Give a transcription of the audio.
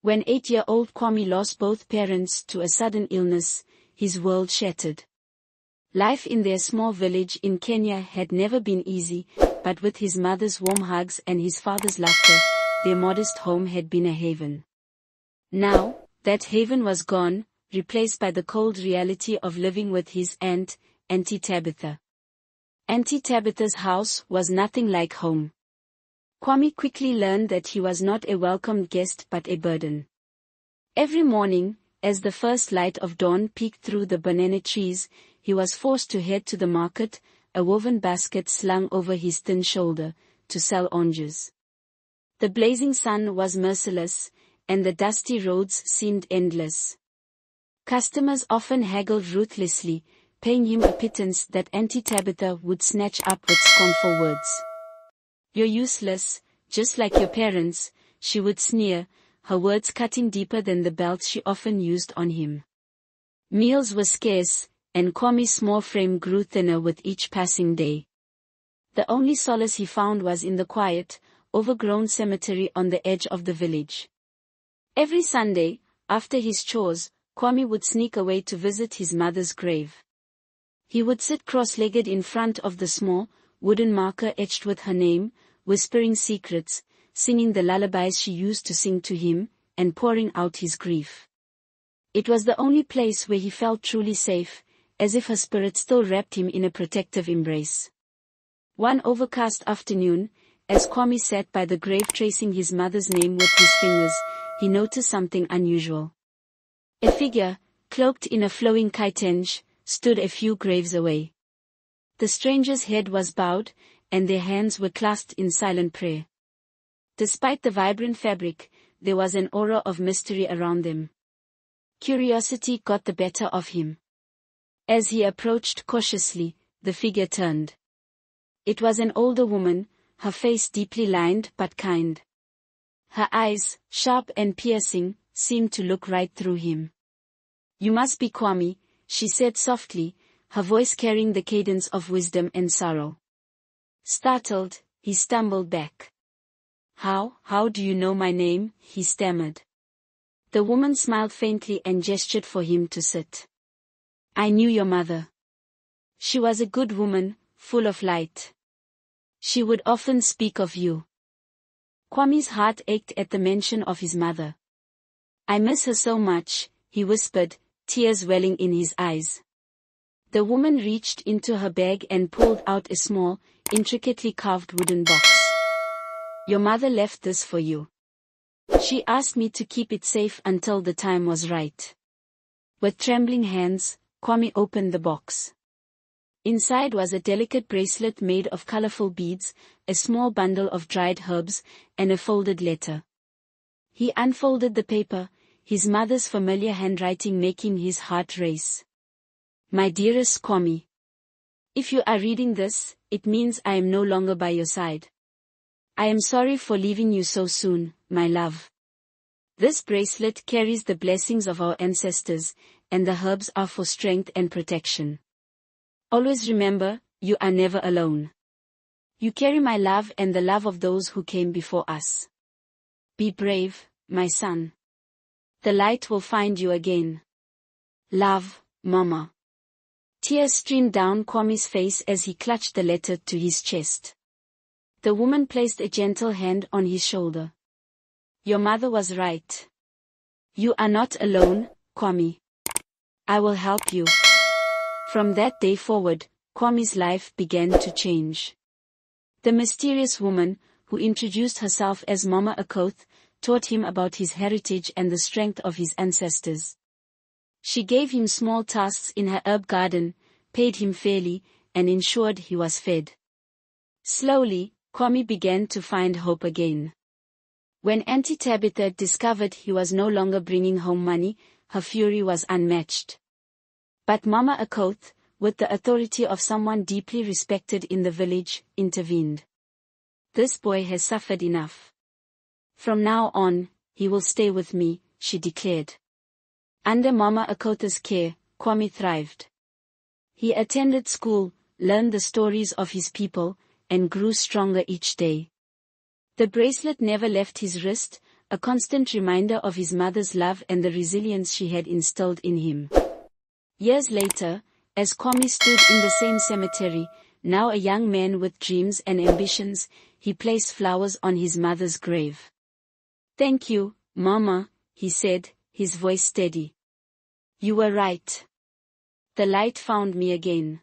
When 8-year-old Kwame lost both parents to a sudden illness, his world shattered. Life in their small village in Kenya had never been easy, but with his mother's warm hugs and his father's laughter, their modest home had been a haven. Now, that haven was gone, replaced by the cold reality of living with his aunt, Auntie Tabitha. Auntie Tabitha's house was nothing like home. Kwame quickly learned that he was not a welcomed guest but a burden. Every morning, as the first light of dawn peeked through the banana trees, he was forced to head to the market, a woven basket slung over his thin shoulder, to sell oranges. The blazing sun was merciless, and the dusty roads seemed endless. Customers often haggled ruthlessly, paying him a pittance that Auntie Tabitha would snatch up with scornful words. "You're useless, just like your parents," she would sneer, her words cutting deeper than the belts she often used on him. Meals were scarce, and Kwame's small frame grew thinner with each passing day. The only solace he found was in the quiet, overgrown cemetery on the edge of the village. Every Sunday, after his chores, Kwame would sneak away to visit his mother's grave. He would sit cross-legged in front of the small, wooden marker etched with her name, whispering secrets, singing the lullabies she used to sing to him, and pouring out his grief. It was the only place where he felt truly safe, as if her spirit still wrapped him in a protective embrace. One overcast afternoon, as Kwame sat by the grave tracing his mother's name with his fingers, he noticed something unusual. A figure, cloaked in a flowing kitenge, stood a few graves away. The stranger's head was bowed, and their hands were clasped in silent prayer. Despite the vibrant fabric, there was an aura of mystery around them. Curiosity got the better of him. As he approached cautiously, the figure turned. It was an older woman, her face deeply lined but kind. Her eyes, sharp and piercing, seemed to look right through him. "You must be Kwame," she said softly, her voice carrying the cadence of wisdom and sorrow. Startled, he stumbled back. How do you know my name?" he stammered. The woman smiled faintly and gestured for him to sit. "I knew your mother. She was a good woman, full of light. She would often speak of you." Kwame's heart ached at the mention of his mother. "I miss her so much," he whispered, tears welling in his eyes. The woman reached into her bag and pulled out a small, intricately carved wooden box. "Your mother left this for you. She asked me to keep it safe until the time was right." With trembling hands, Kwame opened the box. Inside was a delicate bracelet made of colorful beads, a small bundle of dried herbs, and a folded letter. He unfolded the paper, his mother's familiar handwriting making his heart race. "My dearest Kwame, if you are reading this, it means I am no longer by your side. I am sorry for leaving you so soon, my love. This bracelet carries the blessings of our ancestors, and the herbs are for strength and protection. Always remember, you are never alone. You carry my love and the love of those who came before us. Be brave, my son. The light will find you again. Love, Mama." Tears streamed down Kwame's face as he clutched the letter to his chest. The woman placed a gentle hand on his shoulder. "Your mother was right. You are not alone, Kwame. I will help you." From that day forward, Kwame's life began to change. The mysterious woman, who introduced herself as Mama Akoth, taught him about his heritage and the strength of his ancestors. She gave him small tasks in her herb garden, paid him fairly, and ensured he was fed. Slowly, Kwame began to find hope again. When Auntie Tabitha discovered he was no longer bringing home money, her fury was unmatched. But Mama Akoth, with the authority of someone deeply respected in the village, intervened. "This boy has suffered enough. From now on, he will stay with me," she declared. Under Mama Akoth's care, Kwame thrived. He attended school, learned the stories of his people, and grew stronger each day. The bracelet never left his wrist, a constant reminder of his mother's love and the resilience she had instilled in him. Years later, as Kwame stood in the same cemetery, now a young man with dreams and ambitions, he placed flowers on his mother's grave. "Thank you, Mama," he said, his voice steady. "You were right. The light found me again."